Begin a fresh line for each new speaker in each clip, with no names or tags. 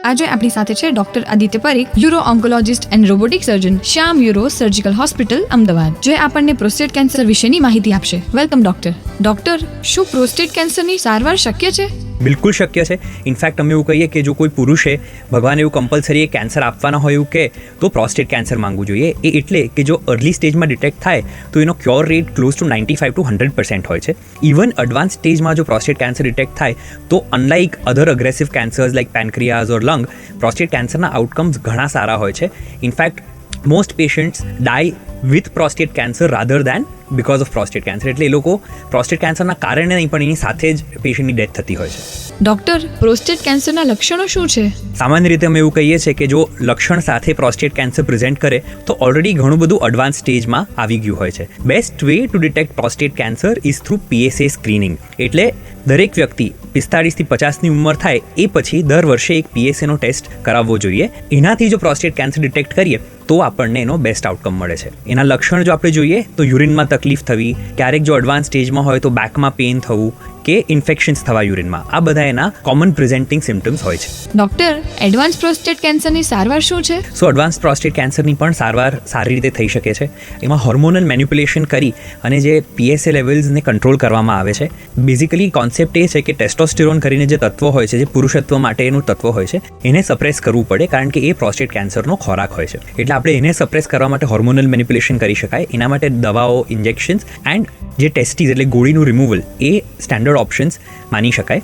આજે આપણી સાથે છે doctor Aditya Parikh, euro oncologist and robotic surgeon, Shyam euro surgical hospital, Ahmedabad, જે આપણને પ્રોસ્ટેટ કેન્સર વિશેની માહિતી આપશે. વેલકમ ડોક્ટર, શું પ્રોસ્ટેટ કેન્સરની સારવાર શક્ય છે?
બિલકુલ શક્ય છે. ઇનફેક્ટ અમે એવું કહીએ કે જો કોઈ પુરુષે ભગવાન એવું કમ્પલસરી કેન્સર આપવાના હોય એવું કે તો પ્રોસ્ટેટ કેન્સર માંગવું જોઈએ. એ એટલે કે જો અર્લી સ્ટેજમાં ડિટેક્ટ થાય તો એનો cure rate close to 95 to 100% હોય છે. ઇવન એડવાન્સ સ્ટેજમાં જો પ્રોસ્ટેટ કેન્સર ડિટેક્ટ થાય તો unlike other aggressive cancers like pancreas or lung, prostate કેન્સરના આઉટકમ્સ ઘણા સારા હોય છે. In fact most patients die with prostate cancer rather than because of prostate cancer. એટલે એ લોકો પ્રોસ્ટેટ કેન્સરના કારણે નહીં પણ એની સાથે જ પેશન્ટની ડેથ થતી હોય છે.
ડોક્ટર, પ્રોસ્ટેટ કેન્સરના લક્ષણો શું છે?
સામાન્ય રીતે અમે એવું કહીએ છીએ કે જો લક્ષણ સાથે પ્રોસ્ટેટ કેન્સર પ્રેઝન્ટ કરે તો ઓલરેડી ઘણું બધું એડવાન્સ સ્ટેજમાં આવી ગયું હોય છે. Best way to detect prostate cancer is through PSA screening. એટલે દરેક વ્યક્તિ 45 થી 50ની ઉંમર થાય એ પછી દર વર્ષે એક PSAનો ટેસ્ટ કરાવવો જોઈએ. એનાથી જો પ્રોસ્ટેટ કેન્સર ડિટેક્ટ કરીએ તો આપણને એનો બેસ્ટ આઉટકમ મળે છે. એના લક્ષણ જો આપણે જોઈએ તો યુરિનમાં તકલીફ થવી, ક્યારેક જો એડવાન્સ સ્ટેજમાં હોય તો બેકમાં પેઇન થવું કે ઇન્ફેક્શન્સ થવા યુરિનમાં, આ બધા એના કોમન પ્રેઝન્ટિંગ સિમ્ટમ્સ હોય છે.
ડોક્ટર, એડવાન્સ પ્રોસ્ટેટ કેન્સરની સારવાર શું છે?
એડવાન્સ પ્રોસ્ટેટ કેન્સરની પણ સારવાર સારી રીતે થઈ શકે છે. એમાં હોર્મોનલ મેન્યુપ્યુલેશન કરી અને જે PSA લેવલ્સને કંટ્રોલ કરવામાં આવે છે. બેઝિકલી કોન્સેપ્ટ એ છે કે ટેસ્ટોસ્ટેરોન કરીને જે તત્વ હોય છે, જે પુરુષત્વ માટેનું તત્વ હોય છે, એને સપ્રેસ કરવું પડે કારણ કે એ પ્રોસ્ટેટ કેન્સરનો ખોરાક હોય છે. એટલે આપણે એને સપ્રેસ કરવા માટે હોર્મોનલ મેન્યુપ્યુલેશન કરી શકાય. એના માટે દવાઓ, ઇન્જેક્શન્સ એન્ડ જે ટેસ્ટીઝ એટલે ગોળીનું રિમૂવલ એ સ્ટેન્ડર્ડ ઓપ્શન્સ માની શકાય.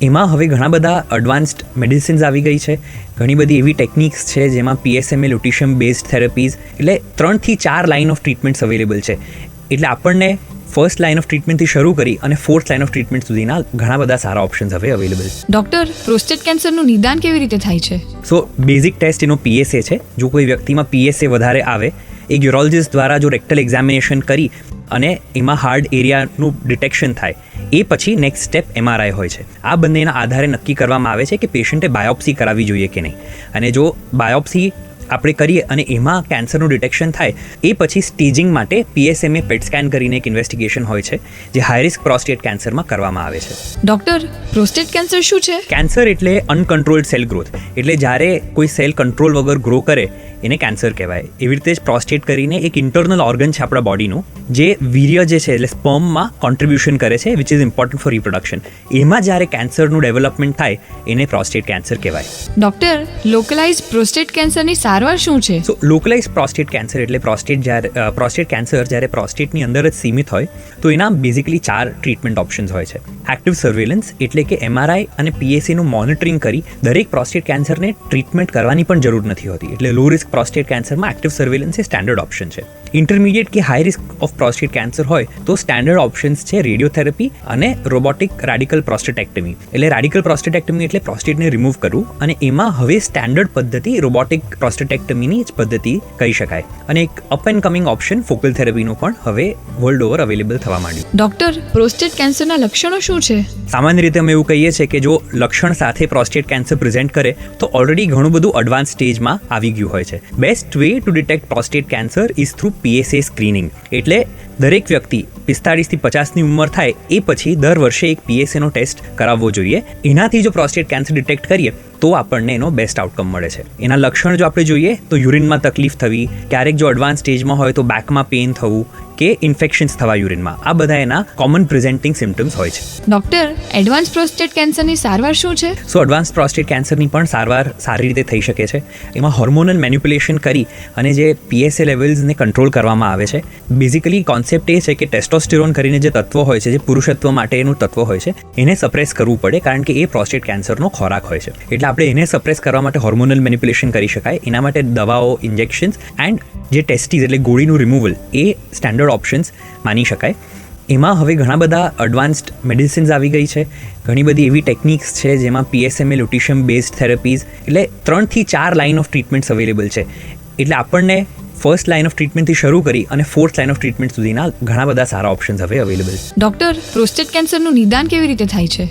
એમાં હવે ઘણા બધા એડવાન્સ્ડ મેડિસિન્સ આવી ગઈ છે. ઘણી બધી એવી ટેકનિક્સ છે જેમાં PSMA લ્યુટિશિયમ બેઝડ થેરાપીઝ, એટલે 3 થી 4 લાઇન ઓફ ટ્રીટમેન્ટ્સ અવેલેબલ છે. એટલે આપણને ફર્સ્ટ લાઇન ઓફ ટ્રીટમેન્ટથી શરૂ કરી અને ફોર્થ લાઇન ઓફ ટ્રીટમેન્ટ સુધીના ઘણા બધા સારા ઓપ્શન્સ હવે અવેલેબલ છે.
ડોક્ટર, પ્રોસ્ટેટ કેન્સરનું નિદાન કેવી રીતે થાય છે?
બેઝિક ટેસ્ટ એનો PSA છે. જો કોઈ વ્યક્તિમાં PSA વધારે આવે, એક યુરોલોજિસ્ટ દ્વારા જો રેક્ટલ એક્ઝામિનેશન કરી અને એમાં હાર્ડ એરિયાનું ડિટેક્શન થાય એ પછી નેક્સ્ટ સ્ટેપ MRI હોય છે. આ બંનેના આધારે નક્કી કરવામાં આવે છે કે પેશન્ટે બાયોપ્સી કરાવવી જોઈએ કે નહીં. અને જો બાયોપ્સી આપણે કરીએ અને એમાં કેન્સરનું ડિટેક્શન થાય એ પછી સ્ટેજિંગ માટે PSMA પેટ સ્કેન કરીને એક ઇન્વેસ્ટિગેશન હોય છે જે હાઈ રિસ્ક પ્રોસ્ટેટ કેન્સરમાં કરવામાં આવે છે.
ડોક્ટર, પ્રોસ્ટેટ કેન્સર શું છે?
કેન્સર એટલે અનકન્ટ્રોલ્ડ સેલ ગ્રોથ. એટલે જ્યારે કોઈ સેલ કંટ્રોલ વગર ગ્રો કરે એને કેન્સર કહેવાય. એવી રીતે જ પ્રોસ્ટેટ કરીને એક ઇન્ટરનલ ઓર્ગન છે આપણા બોડીનું જે વીર્ય જે છે એટલે સ્પર્મમાં કોન્ટ્રીબ્યુશન કરે છે, which is important for reproduction. એમાં જ્યારે કેન્સરનું ડેવલપમેન્ટ થાય એને પ્રોસ્ટેટ કેન્સર કહેવાય.
ડોક્ટર, લોકલાઇઝ પ્રોસ્ટેટ કેન્સરની સારવાર શું છે?
લોકલાઇઝ પ્રોસ્ટેટ કેન્સર એટલે પ્રોસ્ટેટ કેન્સર જ્યારે પ્રોસ્ટેટની અંદર જ સીમિત હોય તો એના બેઝિકલી 4 ટ્રીટમેન્ટ ઓપ્શન્સ હોય છે. એક્ટિવ સર્વેલન્સ એટલે કે MRI અને PSAનું મોનિટરિંગ કરી દરેક પ્રોસ્ટેટ કેન્સરને ટ્રીટમેન્ટ કરવાની પણ જરૂર નથી હોતી. એટલે લો રિસ્ક પ્રોસ્ટેટ કેન્સરમાં એક્ટિવ સર્વેલન્સ એ સ્ટેન્ડર્ડ ઓપ્શન છે. ઇન્ટરમીડિયેટ કે high risk of prostate cancer હોય તો સ્ટેન્ડર્ડ ઓપ્શન્સ છે રેડિયોથેરાપી અને રોબોટિક રેડિકલ પ્રોસ્ટેટેક્ટમી. એટલે રેડિકલ પ્રોસ્ટેટેક્ટમી એટલે પ્રોસ્ટેટને રિમૂવ કરવું, અને એમાં હવે સ્ટેન્ડર્ડ પદ્ધતિ રોબોટિક પ્રોસ્ટેટેક્ટમીની જ પદ્ધતિ કહી શકાય. અને એક up and coming option focal થેરાપીનું પણ હવે વર્લ્ડ ઓવર અવેલેબલ થવા માંડ્યું.
ડોક્ટર, પ્રોસ્ટેટ કેન્સરના લક્ષણો શું છે?
સામાન્ય રીતે અમે એવું કહીએ છીએ કે જો લક્ષણ સાથે પ્રોસ્ટેટ કેન્સર પ્રેઝન્ટ કરે તો ઓલરેડી ઘણું બધું એડવાન્સ સ્ટેજમાં આવી ગયું હોય છે. Best way to detect prostate cancer is through PSA screening. એટલે દરેક વ્યક્તિ 45 થી 50ની ઉંમર થાય એ પછી દર વર્ષે એક PSAનો ટેસ્ટ કરાવવો જોઈએ. એનાથી જો પ્રોસ્ટેટ કેન્સર ડિટેક્ટ કરીએ તો આપણને એનો બેસ્ટ આઉટકમ મળે છે. એના લક્ષણ જો આપણે જોઈએ તો યુરિનમાં તકલીફ થવી, ક્યારેક જો એડવાન્સ સ્ટેજમાં હોય તો બેકમાં પેઇન થવું કે ઇન્ફેક્શન્સ થવા યુરિનમાં, આ બધા એના કોમન પ્રેઝન્ટિંગ સિમ્ટમ્સ હોય છે.
ડોક્ટર, એડવાન્સ પ્રોસ્ટેટ કેન્સરની સારવાર શું છે?
એડવાન્સ પ્રોસ્ટેટ કેન્સરની પણ સારવાર સારી રીતે થઈ શકે છે. એમાં હોર્મોનલ મેન્યુપ્યુલેશન કરી અને જે PSA લેવલ્સને કંટ્રોલ કરવામાં આવે છે. બેઝિકલી કોન્સેપ્ટ એ છે કે ટેસ્ટોસ્ટેરોન કરીને જે તત્વ હોય છે, જે પુરુષત્વ માટેનું તત્વ હોય છે, એને સપ્રેસ કરવું પડે કારણ કે એ પ્રોસ્ટેટ કેન્સરનો ખોરાક હોય છે. એટલે આપણે એને સપ્રેસ કરવા માટે હોર્મોનલ મેન્યુપ્યુલેશન કરી શકાય. એના માટે દવાઓ, ઇન્જેક્શન્સ એન્ડ જે ટેસ્ટીઝ એટલે ગોળીનું રિમૂવલ એ સ્ટેન્ડર્ડ ઓપ્શન્સ માની શકાય. એમાં હવે ઘણા બધા એડવાન્સ્ડ મેડિસિન્સ આવી ગઈ છે. ઘણી બધી એવી ટેકનિક્સ છે જેમાં PSMA લ્યુટિશિયમ બેઝડ થેરાપીઝ, એટલે 3 થી 4 લાઇન ઓફ ટ્રીટમેન્ટ્સ અવેલેબલ છે. એટલે આપણને ફર્સ્ટ લાઇન ઓફ ટ્રીટમેન્ટથી શરૂ કરી અને ફોર્થ લાઇન ઓફ ટ્રીટમેન્ટ સુધીના ઘણા બધા સારા ઓપ્શન્સ હવે અવેલેબલ છે.
ડોક્ટર, પ્રોસ્ટેટ કેન્સરનું નિદાન કેવી રીતે થાય છે?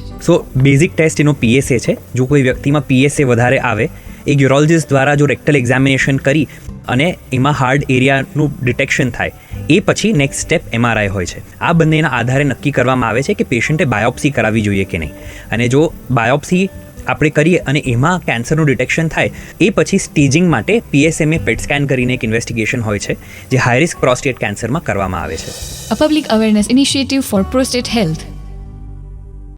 બેઝિક ટેસ્ટ એનો PSA છે. જો કોઈ વ્યક્તિમાં PSA વધારે આવે, એક યુરોલોજિસ્ટ દ્વારા જો રેક્ટલ એક્ઝામિનેશન કરી અને એમાં હાર્ડ એરિયાનું ડિટેક્શન થાય એ પછી નેક્સ્ટ સ્ટેપ MRI હોય છે. આ બંનેના આધારે નક્કી કરવામાં આવે છે કે પેશન્ટે બાયોપ્સી કરાવવી જોઈએ કે નહીં. અને જો બાયોપ્સી આપણે કરીએ અને એમાં કેન્સરનું ડિટેક્શન થાય એ પછી સ્ટેજિંગ માટે PSMA પેટ સ્કેન કરીને એક ઇન્વેસ્ટિગેશન હોય છે જે હાઈ રિસ્ક પ્રોસ્ટેટ કેન્સરમાં કરવામાં આવે છે.
A public awareness initiative for prostate health.